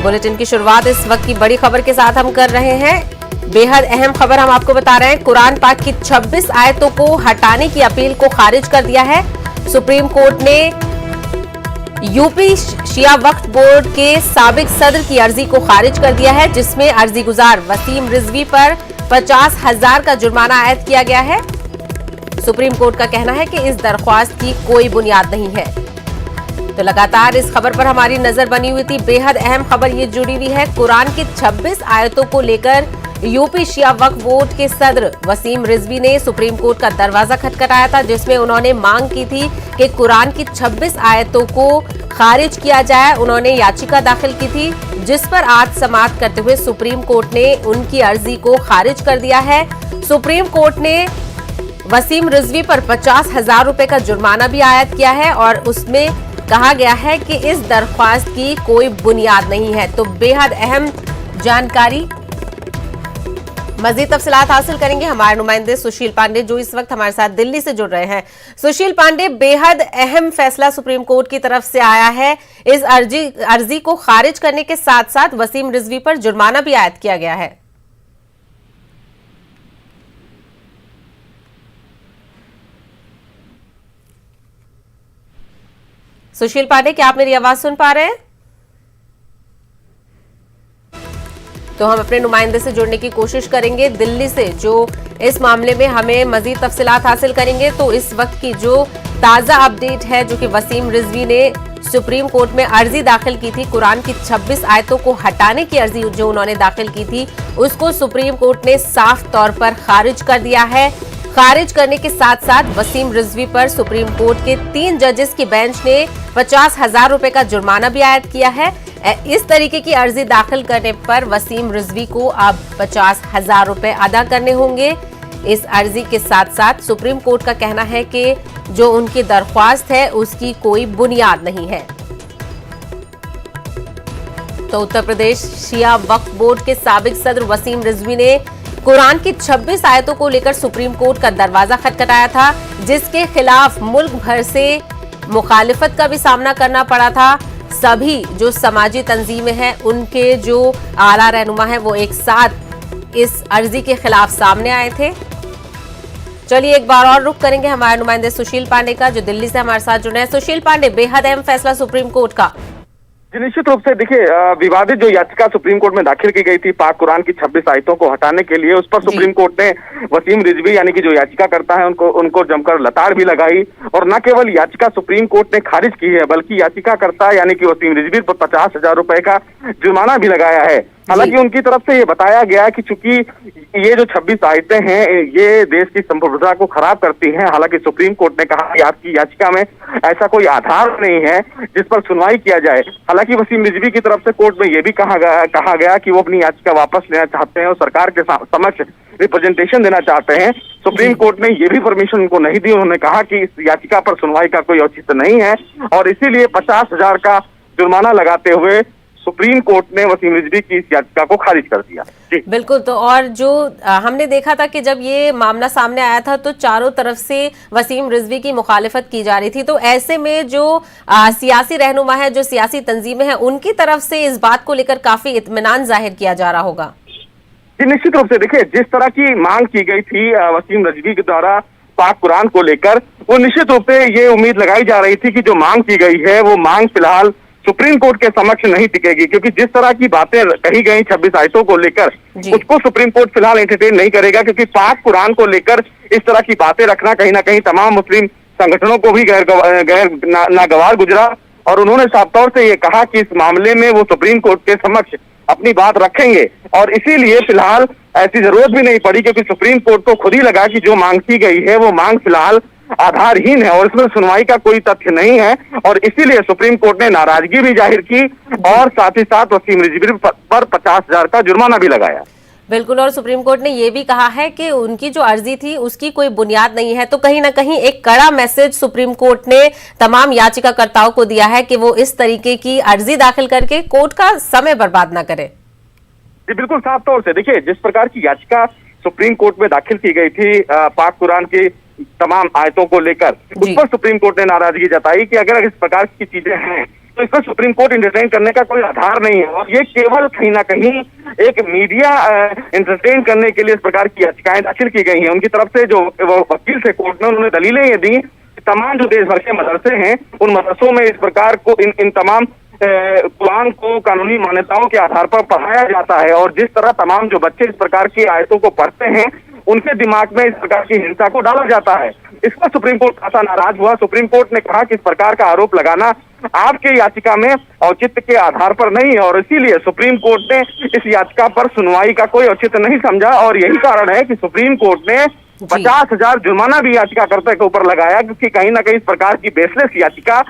Bulletin की शुरुआत इस वक्त की बड़ी खबर के साथ हम कर रहे हैं। बेहद अहम खबर हम आपको बता रहे हैं। कुरान पाक की 26 आयतों को हटाने की अपील को खारिज कर दिया है। सुप्रीम कोर्ट ने यूपी शिया वक्फ बोर्ड के साबिक सदर की अर्जी को खारिज कर दिया है, जिसमें अर्जी गुजार वसीम रिजवी पर 50,000 का जुर्माना आयद किया गया है। सुप्रीम कोर्ट का कहना है कि इस दरख्वास्त की कोई बुनियाद नहीं है। तो लगातार इस खबर पर हमारी नजर बनी हुई थी। बेहद अहम खबर ये जुड़ी हुई है। कुरान की 26 आयतों को लेकर यूपी शिया वक्फ बोर्ड के सदर वसीम रिजवी ने सुप्रीम कोर्ट का दरवाजा खटखटाया था, जिसमें उन्होंने मांग की थी कि कुरान की 26 आयतों को खारिज किया जाए। उन्होंने याचिका दाखिल की थी, जिस पर आज समाअत करते हुए सुप्रीम कोर्ट ने उनकी अर्जी को खारिज कर दिया है। सुप्रीम कोर्ट ने वसीम रिजवी पर 50,000 रुपए का जुर्माना भी आयद किया है और उसमें कहा गया है कि इस दरख्वास्त की कोई बुनियाद नहीं है। तो बेहद अहम जानकारी, मजीद तफसीलात हासिल करेंगे हमारे नुमाइंदे सुशील पांडे, जो इस वक्त हमारे साथ दिल्ली से जुड़ रहे हैं। सुशील पांडे, बेहद अहम फैसला सुप्रीम कोर्ट की तरफ से आया है। इस अर्जी को खारिज करने के साथ साथ वसीम रिजवी पर जुर्माना भी आयद किया गया है। सुशील पांडे, क्या आप मेरी आवाज सुन पा रहे हैं? तो हम अपने नुमाइंदे से जुड़ने की कोशिश करेंगे दिल्ली से, जो इस मामले में हमें मजीद तफसीलात हासिल करेंगे। तो इस वक्त की जो ताजा अपडेट है, जो कि वसीम रिजवी ने सुप्रीम कोर्ट में अर्जी दाखिल की थी, कुरान की 26 आयतों को हटाने की अर्जी जो उन्होंने दाखिल की थी, उसको सुप्रीम कोर्ट ने साफ तौर पर खारिज कर दिया है। खारिज करने के साथ साथ वसीम रिजवी पर सुप्रीम कोर्ट के 3 जजेस की बेंच ने 50,000 रुपए का जुर्माना भी आयद किया है। इस तरीके की अर्जी दाखिल करने पर वसीम रिजवी को अब 50,000 रुपए अदा करने होंगे। इस अर्जी के साथ साथ सुप्रीम कोर्ट का कहना है कि जो उनकी दरख्वास्त है उसकी कोई बुनियाद नहीं है। तो उत्तर प्रदेश शिया वक्फ बोर्ड के साबिक सदर वसीम रिजवी ने कुरान की 26 आयतों को लेकर सुप्रीम कोर्ट का दरवाजा खटखटाया था, जिसके खिलाफ मुल्क भर से मुखालिफत का भी सामना करना पड़ा था। सभी जो समाजी तंजीमें हैं, उनके जो आला रहनुमा है, वो एक साथ इस अर्जी के खिलाफ सामने आए थे। चलिए एक बार और रुख करेंगे हमारे नुमाइंदे सुशील पांडे का, जो दिल्ली से हमारे साथ जुड़े हैं। सुशील पांडे, बेहद अहम फैसला सुप्रीम कोर्ट का। निश्चित रूप से देखिए, विवादित जो याचिका सुप्रीम कोर्ट में दाखिल की गई थी पाक कुरान की 26 आयतों को हटाने के लिए, उस पर सुप्रीम कोर्ट ने वसीम रिजवी यानी कि जो याचिका करता है उनको जमकर लताड़ भी लगाई। और न केवल याचिका सुप्रीम कोर्ट ने खारिज की है, बल्कि याचिका करता यानी कि वसीम रिजवी पर 50,000 रुपए का जुर्माना भी लगाया है। हालांकि उनकी तरफ से ये बताया गया कि चूंकि ये जो 26 आयतें हैं ये देश की संप्रभुता को खराब करती हैं। हालांकि सुप्रीम कोर्ट ने कहा कि आपकी याचिका में ऐसा कोई आधार नहीं है जिस पर सुनवाई किया जाए। हालांकि वसीम रिजवी की तरफ से कोर्ट में ये भी कहा गया कि वो अपनी याचिका वापस लेना चाहते हैं और सरकार के समक्ष रिप्रेजेंटेशन देना चाहते हैं। सुप्रीम कोर्ट ने ये भी परमिशन उनको नहीं दी। उन्होंने कहा कि इस याचिका पर सुनवाई का कोई औचित्य नहीं है और इसीलिए 50,000 का जुर्माना लगाते हुए सुप्रीम कोर्ट ने वसीम रिजवी की इस याचिका को खारिज कर दिया। जी बिल्कुल। तो और जो हमने देखा था कि जब ये मामला सामने आया था तो चारों तरफ से वसीम रिजवी की मुखालिफत की जा रही थी। तो ऐसे में जो सियासी रहनुमा है, जो सियासी तंजीमें हैं, उनकी तरफ से इस बात को लेकर काफी इत्मीनान जाहिर किया जा रहा होगा। जी निश्चित रूप से देखिए, जिस तरह की मांग की गई थी वसीम रिजवी के द्वारा पाक कुरान को लेकर, वो निश्चित रूप से ये उम्मीद लगाई जा रही थी कि जो मांग की गई है वो मांग फिलहाल सुप्रीम कोर्ट के समक्ष नहीं टिकेगी, क्योंकि जिस तरह की बातें कही गई 26 आयतों को लेकर, उसको सुप्रीम कोर्ट फिलहाल एंटरटेन नहीं करेगा। क्योंकि पाक कुरान को लेकर इस तरह की बातें रखना कहीं ना कहीं तमाम मुस्लिम संगठनों को भी गैर नागवार गुजरा और उन्होंने साफ तौर से ये कहा कि इस मामले में वो सुप्रीम कोर्ट के समक्ष अपनी बात रखेंगे। और इसीलिए फिलहाल ऐसी जरूरत भी नहीं पड़ी, क्योंकि सुप्रीम कोर्ट को खुद ही लगा कि जो मांग की गई है वो मांग फिलहाल आधारहीन है और इसमें सुनवाई का कोई तथ्य नहीं है। और इसीलिए सुप्रीम कोर्ट ने नाराजगी भी जाहिर की और साथ ही साथ वसीम रिजवी पर 50,000 का जुर्माना भी लगाया। बिल्कुल। और सुप्रीम कोर्ट ने यह भी कहा है कि उनकी जो अर्जी थी उसकी कोई बुनियाद नहीं है। तो कहीं ना कहीं एक कड़ा मैसेज सुप्रीम कोर्ट ने तमाम याचिकाकर्ताओं को दिया है कि वो इस तरीके की अर्जी दाखिल करके कोर्ट का समय बर्बाद ना करे। जी बिल्कुल, साफ तौर से देखिए, जिस प्रकार की याचिका सुप्रीम कोर्ट में दाखिल की गई थी पाक कुरान की तमाम आयतों को लेकर, उस पर सुप्रीम कोर्ट ने नाराजगी जताई कि अगर इस प्रकार की चीजें हैं तो इसमें सुप्रीम कोर्ट इंटरटेन करने का कोई आधार नहीं है। और ये केवल कहीं ना कहीं एक मीडिया इंटरटेन करने के लिए इस प्रकार की याचिकाएं दाखिल की गई हैं। उनकी तरफ से जो वकील से कोर्ट में उन्होंने दलीलें ये दी, तमाम जो देश भर के मदरसे हैं उन मदरसों में इस प्रकार को इन तमाम कुरान को कानूनी मान्यताओं के आधार पर पढ़ाया जाता है, और जिस तरह तमाम जो बच्चे इस प्रकार की आयतों को पढ़ते हैं उनके दिमाग में इस प्रकार की हिंसा को डाला जाता है। इस पर सुप्रीम कोर्ट खासा नाराज हुआ। सुप्रीम कोर्ट ने कहा कि इस प्रकार का आरोप लगाना आपके याचिका में औचित्य के आधार पर नहीं है, और इसीलिए सुप्रीम कोर्ट ने इस याचिका पर सुनवाई का कोई औचित्य नहीं समझा। और यही कारण है कि सुप्रीम कोर्ट ने 50,000 जुर्माना भी याचिकाकर्ता के ऊपर लगाया, क्योंकि कहीं ना कहीं इस प्रकार की बेसलेस याचिका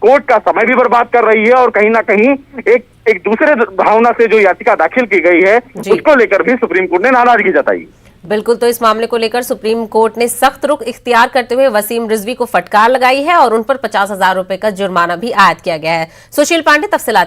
कोर्ट का समय भी बर्बाद कर रही है, और कहीं ना कहीं एक दूसरे भावना से जो याचिका दाखिल की गई है उसको लेकर भी सुप्रीम कोर्ट ने नाराजगी जताई। बिल्कुल, तो इस मामले को लेकर सुप्रीम कोर्ट ने सख्त रुख इख्तियार करते हुए वसीम रिजवी को फटकार लगाई है और उन पर 50,000 रुपए का जुर्माना भी आयद किया गया है। सुशील पांडे, तफसीलात।